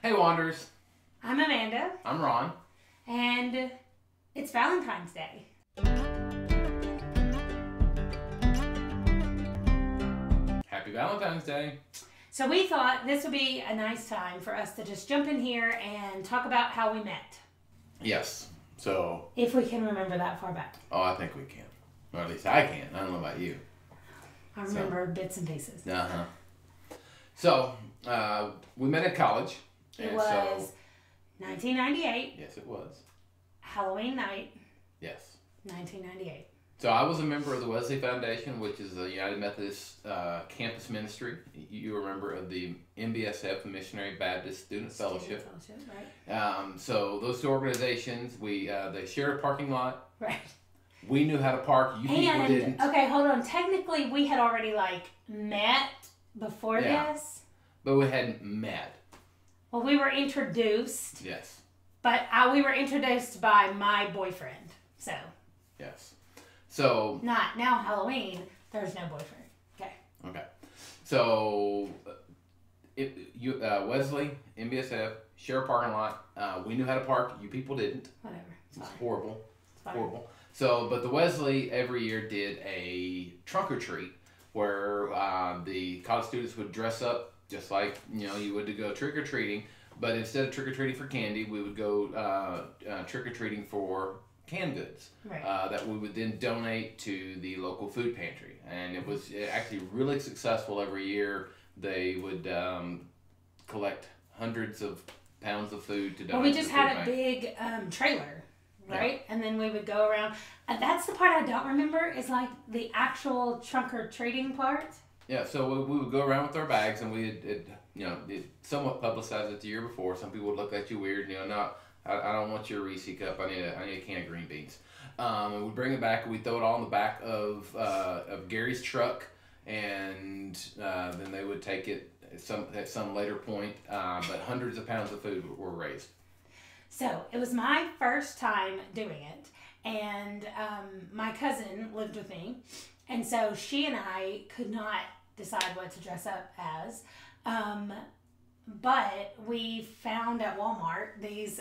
Hey Wanderers. I'm Amanda. I'm Ron. And it's Valentine's Day. Happy Valentine's Day. So we thought this would be a nice time for us to just jump in here and talk about how we met. Yes. So. If we can remember that far back. Oh, I think we can. Or at least I can. I don't know about you. I remember bits and pieces. Uh-huh. So, we met at college. It was 1998. Yes, it was. Halloween night. Yes. 1998. So I was a member of the Wesley Foundation, which is the United Methodist Campus Ministry. You were a member of the MBSF, the Missionary Baptist Student Fellowship. Right. So those two organizations, they shared a parking lot. Right. We knew how to park. You people didn't. Okay, hold on. Technically, we had already met before this. But we hadn't met. Well, we were introduced. Yes. But we were introduced by my boyfriend. So. Yes. So. Not now Halloween. There's no boyfriend. Okay. Okay. So, Wesley, MBSF, share a parking lot. We knew how to park. You people didn't. Whatever. It's horrible. It's horrible. So, but the Wesley every year did a trunk or treat where the college students would dress up just like you would to go trick or treating, but instead of trick or treating for candy, we would go trick or treating for canned goods that we would then donate to the local food pantry, and it was actually really successful every year. They would collect hundreds of pounds of food to donate. Well, we just to the food had a big trailer. Right? Yeah. And then we would go around. That's the part I don't remember is like the actual trunk or treating part. Yeah, so we would go around with our bags and it somewhat publicized it the year before. Some people would look at you weird, no, I don't want your Reese cup, I need a can of green beans. And we'd bring it back and we'd throw it all in the back of Gary's truck, and then they would take it at some later point, but hundreds of pounds of food were raised. So it was my first time doing it, and my cousin lived with me, and so she and I could not decide what to dress up as, but we found at Walmart these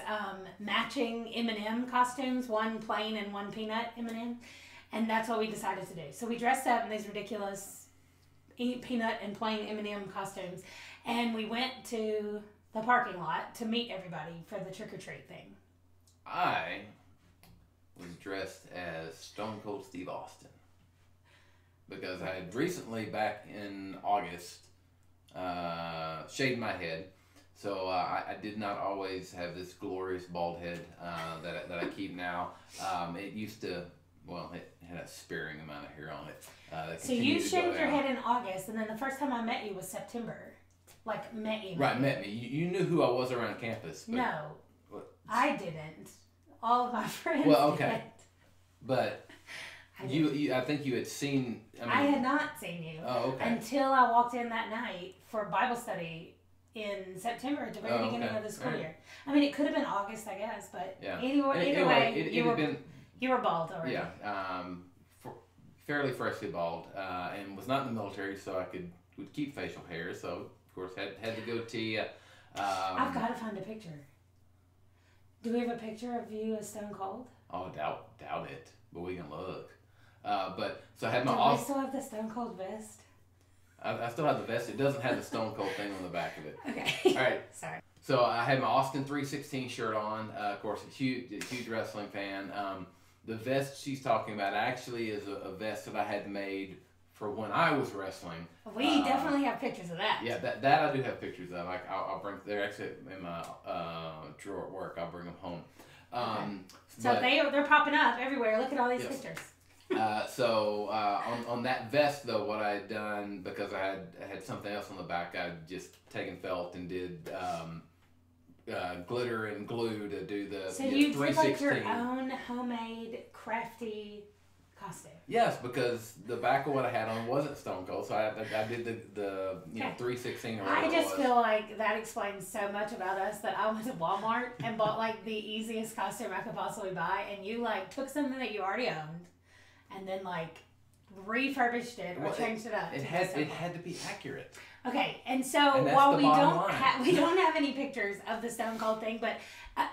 matching M&M costumes, one plain and one peanut M&M, and that's what we decided to do. So we dressed up in these ridiculous peanut and plain M&M costumes, and we went to the parking lot to meet everybody for the trick-or-treat thing. I was dressed as Stone Cold Steve Austin because I had recently, back in August, shaved my head. So I did not always have this glorious bald head that I keep now. It used to, it had a sparing amount of hair on it. So you shaved your head in August, and then the first time I met you was September. Like, met you. Right, met me. You knew who I was around campus. But no, I didn't. All of my friends okay. did. But I think you had seen... I had not seen you. Oh, okay. Until I walked in that night for Bible study in September, at the very beginning of the school year. I mean, it could have been August, I guess, but either way, you were bald already. Yeah, fairly freshly bald, and was not in the military, so I would keep facial hair, so... Of course, had the goatee. I've got to find a picture. Do we have a picture of you as Stone Cold? Oh, doubt it, but we can look. But so I had my. Do we still have the Stone Cold vest? I still have the vest. It doesn't have the Stone Cold thing on the back of it. Okay. All right. Sorry. So I had my Austin 316 shirt on. Of course, a huge wrestling fan. The vest she's talking about actually is a vest that I had made for when I was wrestling. We definitely have pictures of that. Yeah, that I do have pictures of. I'll bring. They're actually in my drawer at work. I'll bring them home. Okay. So they're popping up everywhere. Look at all these pictures. So on that vest though, what I had done, because I had something else on the back, I'd just taken felt and did glitter and glue to do the. So you did like your own homemade crafty costume. Yes, because the back of what I had on wasn't Stone Cold, so I did the 316 or whatever. I just feel like that explains so much about us that I went to Walmart and bought like the easiest costume I could possibly buy, and you like took something that you already owned and then like refurbished it or changed it up. It had to be accurate. Okay, and so And that's while the we bottom don't line. we don't have any pictures of the Stone Cold thing, but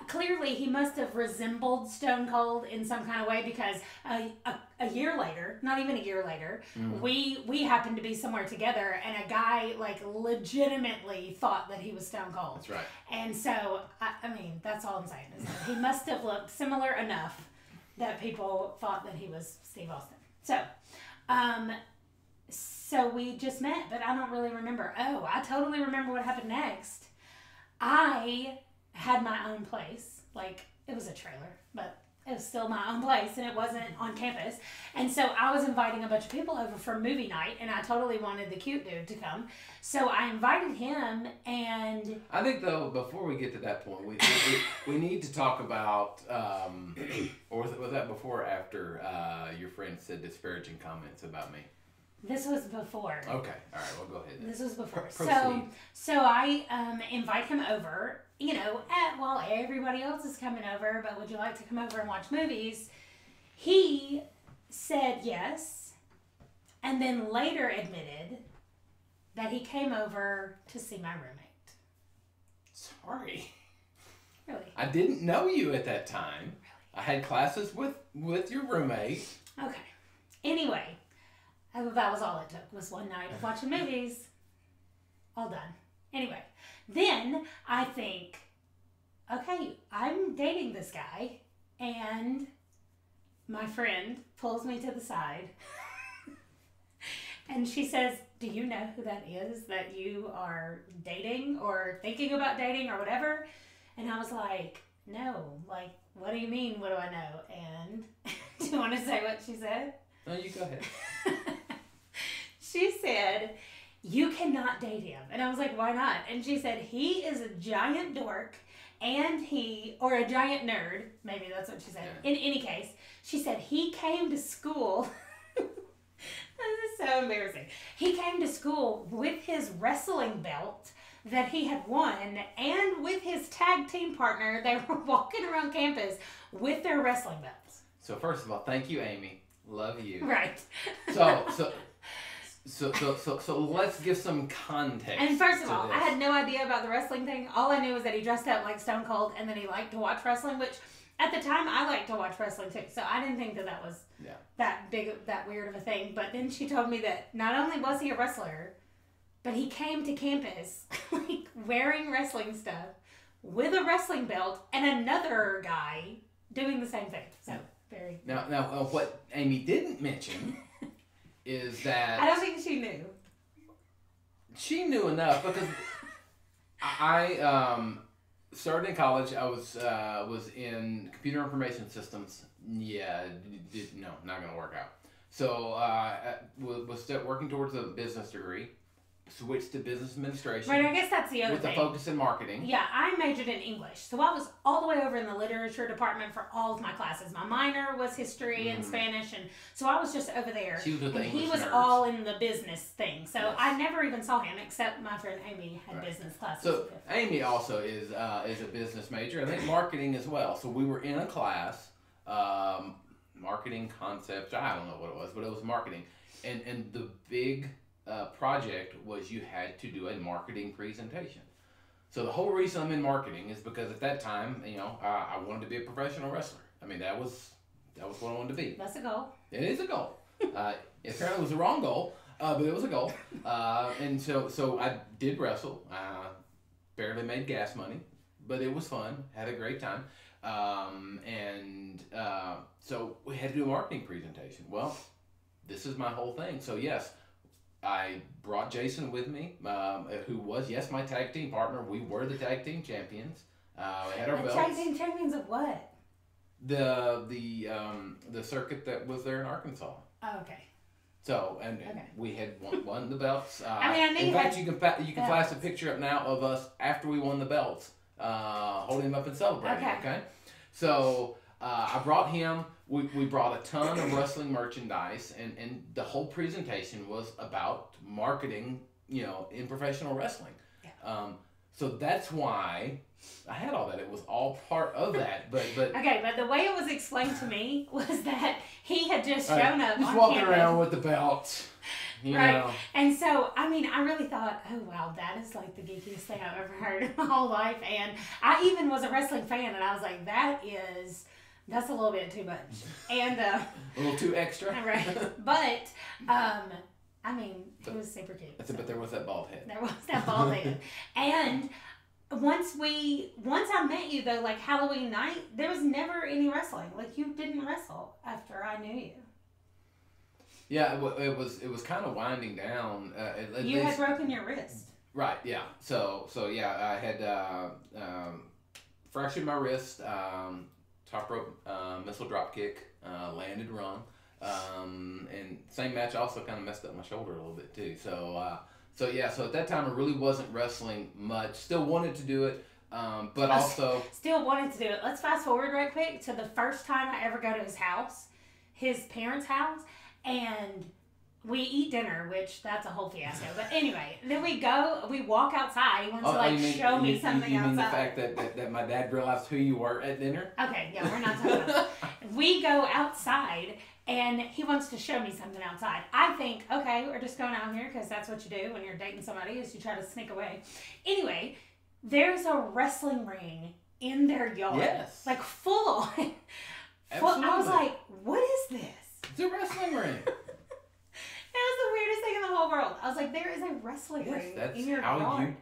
clearly he must have resembled Stone Cold in some kind of way because a year later, not even a year later, we happened to be somewhere together, and a guy like legitimately thought that he was Stone Cold. That's right. And so I mean, that's all I'm saying is that he must have looked similar enough that people thought that he was Steve Austin. So we just met, but I don't really remember. Oh, I totally remember what happened next. I had my own place. Like, it was a trailer, but it was still my own place, and it wasn't on campus. And so I was inviting a bunch of people over for movie night, and I totally wanted the cute dude to come. So I invited him, and... I think, though, before we get to that point, we need to talk about, or was that before or after your friend said disparaging comments about me? This was before. Okay, all right, well, go ahead. This was before. Proceed. So I invite him over, while everybody else is coming over, but would you like to come over and watch movies? He said yes, and then later admitted that he came over to see my roommate. Sorry. Really? I didn't know you at that time. Really? I had classes with your roommate. Okay. Anyway, that was all it took, was one night of watching movies. All done. Anyway, then I think, okay, I'm dating this guy, and my friend pulls me to the side, and she says, do you know who that is that you are dating or thinking about dating or whatever? And I was like, no, like, what do you mean, what do I know? And do you want to say what she said? No, you go ahead. She said, you cannot date him. And I was like, why not? And she said, he is a giant dork or a giant nerd. Maybe that's what she said. Yeah. In any case, she said he came to school. This is so embarrassing. He came to school with his wrestling belt that he had won, and with his tag team partner. They were walking around campus with their wrestling belts. So first of all, thank you, Amy. Love you. Right. So let's give some context. And first of to all, this. I had no idea about the wrestling thing. All I knew was that he dressed up like Stone Cold and that he liked to watch wrestling, which at the time I liked to watch wrestling too. So I didn't think that was that weird of a thing. But then she told me that not only was he a wrestler, but he came to campus like wearing wrestling stuff with a wrestling belt and another guy doing the same thing. So very. Now, what Amy didn't mention is that I don't think she knew. She knew enough because I started in college. I was in computer information systems. Yeah, no, not gonna work out. So was working towards a business degree. Switched to business administration. Right, I guess that's the other with thing. With a focus in marketing. Yeah, I majored in English. So I was all the way over in the literature department for all of my classes. My minor was history and Spanish, and so I was just over there. She was with the and he English was nerds. all in the business thing. So Yes. I never even saw him except my friend Amy had business classes. So Amy also is a business major. I think marketing as well. So we were in a class, marketing concepts. I don't know what it was, but it was marketing. And the big project was you had to do a marketing presentation. So the whole reason I'm in marketing is because at that time, I wanted to be a professional wrestler. I mean, that was what I wanted to be. That's a goal. It is a goal. Apparently it was the wrong goal, but it was a goal. And so I did wrestle. Barely made gas money, but it was fun. Had a great time. So we had to do a marketing presentation. Well, this is my whole thing. So yes, I brought Jason with me, who was, yes, my tag team partner. We were the tag team champions. We had our belts. Tag team champions of what? The circuit that was there in Arkansas. Oh, okay. So, and we had won the belts. I knew in fact, you can flash a picture up now of us after we won the belts, holding them up and celebrating. Okay. So I brought him. We brought a ton of wrestling merchandise, and the whole presentation was about marketing, in professional wrestling. Yeah. So that's why I had all that. It was all part of that. But okay, but the way it was explained to me was that he had just shown up just on walking campus. around with the belts. You right. know. And so, I mean, I really thought, oh, wow, that is like the geekiest thing I've ever heard in my whole life. And I even was a wrestling fan, and I was like, that's a little bit too much. And, a little too extra. Right. But, I mean, it was super cute. But there was that bald head. There was that bald head. And once I met you, though, like Halloween night, there was never any wrestling. Like, you didn't wrestle after I knew you. Yeah, it was kind of winding down. You had broken your wrist. Right. Yeah. So yeah, I had fractured my wrist. Top rope missile drop kick, landed run, and same match also kind of messed up my shoulder a little bit too. So at that time I really wasn't wrestling much. Still wanted to do it, but also still wanted to do it. Let's fast forward right quick to the first time I ever go to his house, his parents' house. And we eat dinner, which that's a whole fiasco. But anyway, then we walk outside. He wants to show me something outside. You mean the fact that my dad realized who you were at dinner? Okay, yeah, we're not talking about that. We go outside, and he wants to show me something outside. I think, okay, we're just going out here because that's what you do when you're dating somebody is you try to sneak away. Anyway, there's a wrestling ring in their yard. Yes. Like full on. Absolutely. I was like, what is this? It's a wrestling ring. That was the weirdest thing in the whole world. I was like, there is a wrestling ring in your how yard. you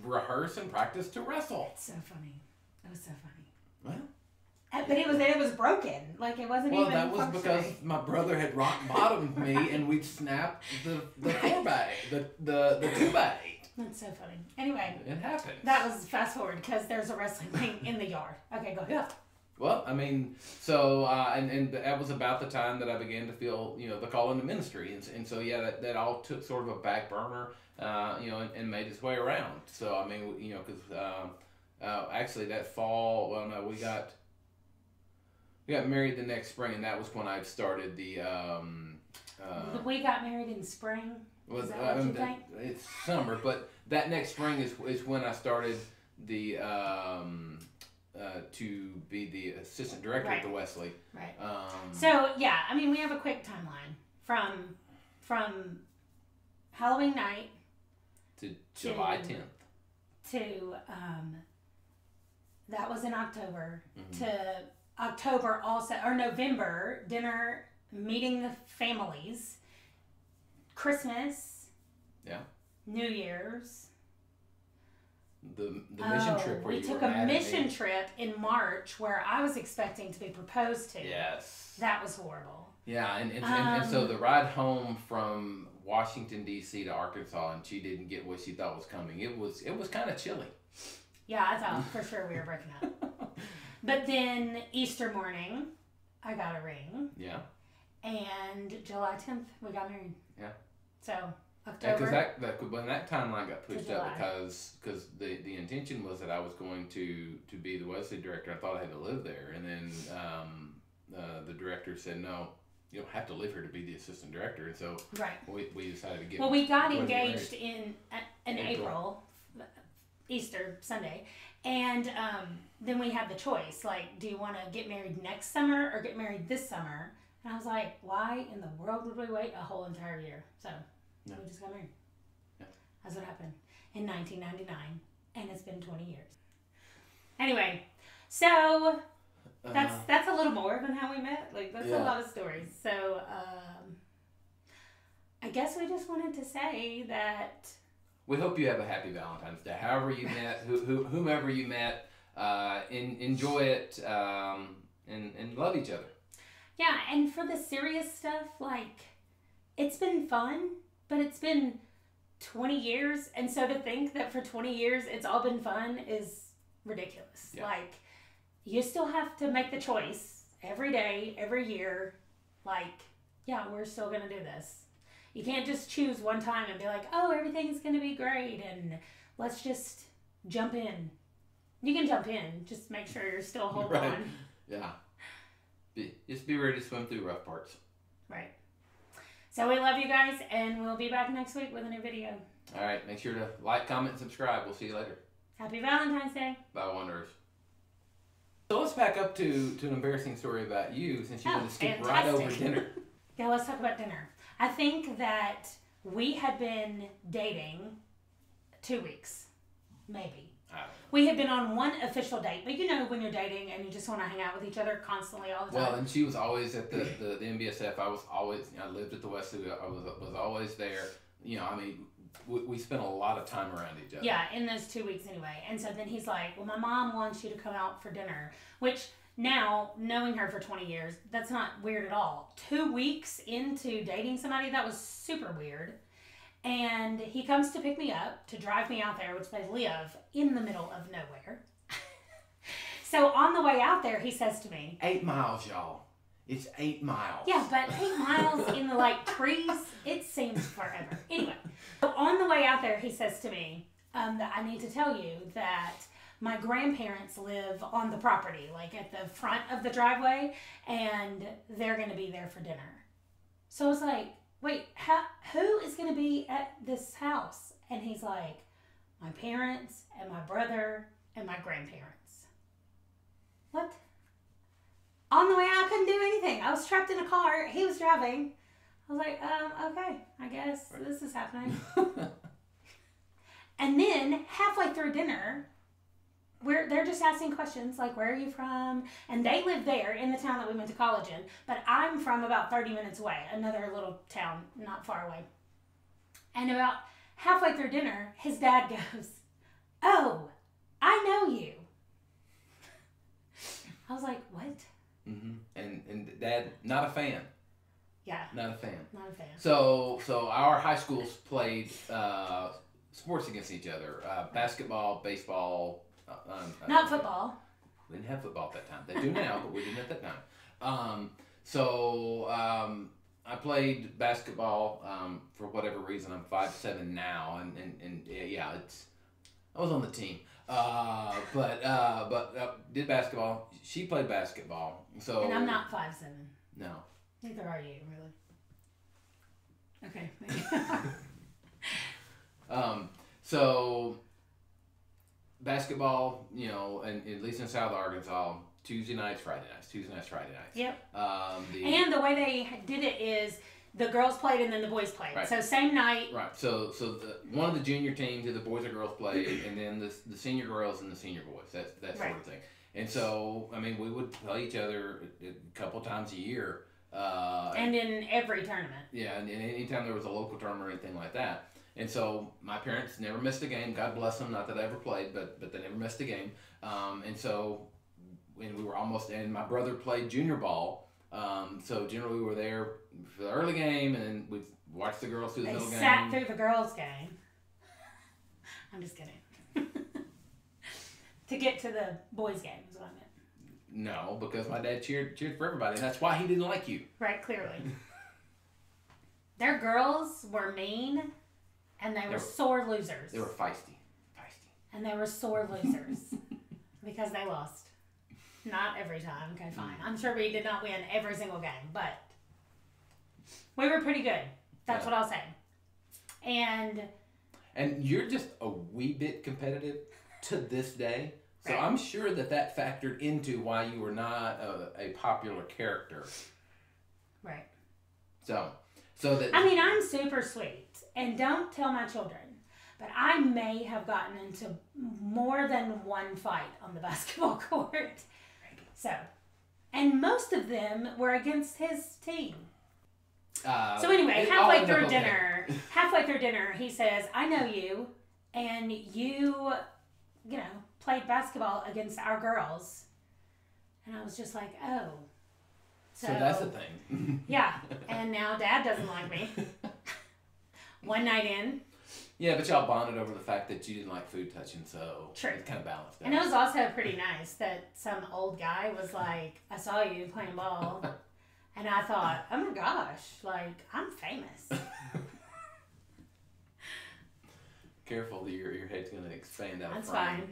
rehearse and practice to wrestle. It's so funny. It was so funny. Well, but it was broken. Like it wasn't even. Well, that was because my brother had rock bottomed me, and we'd snapped the 4x8, the 2x8. That's so funny. Anyway, it happens. That was fast forward because there's a wrestling ring in the yard. Okay, go ahead. Well, I mean, so and that was about the time that I began to feel, the call into ministry, and so yeah, that all took sort of a back burner, and made its way around. So I mean, because actually that fall, well, no, we got married the next spring, and that was when I started the. We got married in spring. Is that what you think? It's summer, but that next spring is when I started the. To be the assistant director at the Wesley. Right. So yeah, I mean, we have a quick timeline from Halloween night to July 10th. To that was in October. Mm-hmm. To October also or November dinner, meeting the families, Christmas. Yeah. New Year's. The mission trip where we took a mission trip in March where I was expecting to be proposed to. Yes. That was horrible. Yeah, and so the ride home from Washington D.C. to Arkansas, and she didn't get what she thought was coming. It was kind of chilly. Yeah, I thought for sure we were breaking up. But then Easter morning, I got a ring. Yeah. And July 10th, we got married. Yeah. So. October. Yeah, because when that timeline got pushed up, because the intention was that I was going to be the Wesley director. I thought I had to live there, and then the director said, no, you don't have to live here to be the assistant director, and so we decided to get. Well, we got engaged in April, Easter Sunday, and then we had the choice, like, do you want to get married next summer or get married this summer? And I was like, why in the world would we wait a whole entire year? So. No. We just got married. Yeah. That's what happened in 1999, and it's been 20 years. Anyway, so that's a little more than how we met. Like that's a lot of stories. So I guess we just wanted to say that we hope you have a happy Valentine's Day. However you met, whomever you met, enjoy it and love each other. Yeah, and for the serious stuff, like it's been fun. But it's been 20 years, and so to think that for 20 years it's all been fun is ridiculous. Yeah. Like, you still have to make the choice every day, every year, like, yeah, we're still going to do this. You can't just choose one time and be like, oh, everything's going to be great, and let's just jump in. You can jump in, just make sure you're still holding on. Yeah. Just be ready to swim through rough parts. Right. So we love you guys, and we'll be back next week with a new video. All right. Make sure to like, comment, and subscribe. We'll see you later. Happy Valentine's Day. Bye, Wanderers. So let's back up to an embarrassing story about you, since you had to skip right over dinner. Yeah, let's talk about dinner. I think that We had been dating 2 weeks, maybe. I don't know. We had been on one official date, but you know when you're dating and you just want to hang out with each other constantly all the time. Well, and she was always at the NBSF. I was always, I lived at the Wesley. I was always there. You know, I mean, we spent a lot of time around each other. Yeah, in those 2 weeks anyway. And so then he's like, well, my mom wants you to come out for dinner, which now, knowing her for 20 years, that's not weird at all. 2 weeks into dating somebody, that was super weird. And he comes to pick me up, to drive me out there, which they live in the middle of nowhere. So on the way out there, he says to me, 8 miles, y'all. It's 8 miles. yeah, but 8 miles in the like trees, it seems forever. Anyway, so on the way out there, he says to me, that I need to tell you that my grandparents live on the property, like at the front of the driveway, and they're going to be there for dinner. So I was like, wait, who is going to be at this house? And he's like, my parents and my brother and my grandparents. What? On the way out, I couldn't do anything. I was trapped in a car. He was driving. I was like, okay, I guess this is happening. And then halfway through dinner, they're just asking questions like, where are you from? And they live there in the town that we went to college in. But I'm from about 30 minutes away, another little town not far away. And about halfway through dinner, his dad goes, oh, I know you. I was like, what? Mm-hmm. And Dad, not a fan. Yeah. Not a fan. Not a fan. So our high schools played sports against each other. Basketball, baseball. Not football. We didn't have football at that time. They do now, but we didn't at that time. I played basketball for whatever reason. I'm 5'7" now, and yeah, I was on the team. But did basketball. She played basketball. So And I'm not 5'7". No. Neither are you, really. Okay. Maybe. So basketball, you know, and at least in South Arkansas, Tuesday nights, Friday nights. Yep. The And the way they did it is the girls played and then the boys played. Right. So same night. Right. So one of the junior teams, the boys or girls played, and then the senior girls and the senior boys. That sort of thing. And so, I mean, we would play each other a couple times a year. And in every tournament. Yeah, and anytime there was a local tournament or anything like that. And so my parents never missed a game. God bless them. Not that I ever played, but they never missed a game. And so when we were almost, and my brother played junior ball. So generally we were there for the early game, and then we'd watch the girls through the middle game. They sat through the girls' game. I'm just kidding. To get to the boys' game is what I meant. No, because my dad cheered for everybody, and that's why he didn't like you. Right, clearly. Their girls were mean, and they were sore losers. They were feisty. And they were sore losers because they lost. Not every time. Okay, fine. I'm sure we did not win every single game, but we were pretty good. That's what I'll say. And you're just a wee bit competitive to this day. So right. I'm sure that factored into why you were not a popular character. Right. So that... I mean, I'm super sweet. And don't tell my children. But I may have gotten into more than one fight on the basketball court. So, and most of them were against his team. So anyway, halfway through dinner, he says, I know you, and you played basketball against our girls. And I was just like, oh. So that's the thing. Yeah, and now Dad doesn't like me. One night in. Yeah, but y'all bonded over the fact that you didn't like food touching, so True. It kind of balanced out. And it was also pretty nice that some old guy was like, I saw you playing ball. And I thought, oh my gosh, like, I'm famous. Careful, your head's going to expand out. That's fine.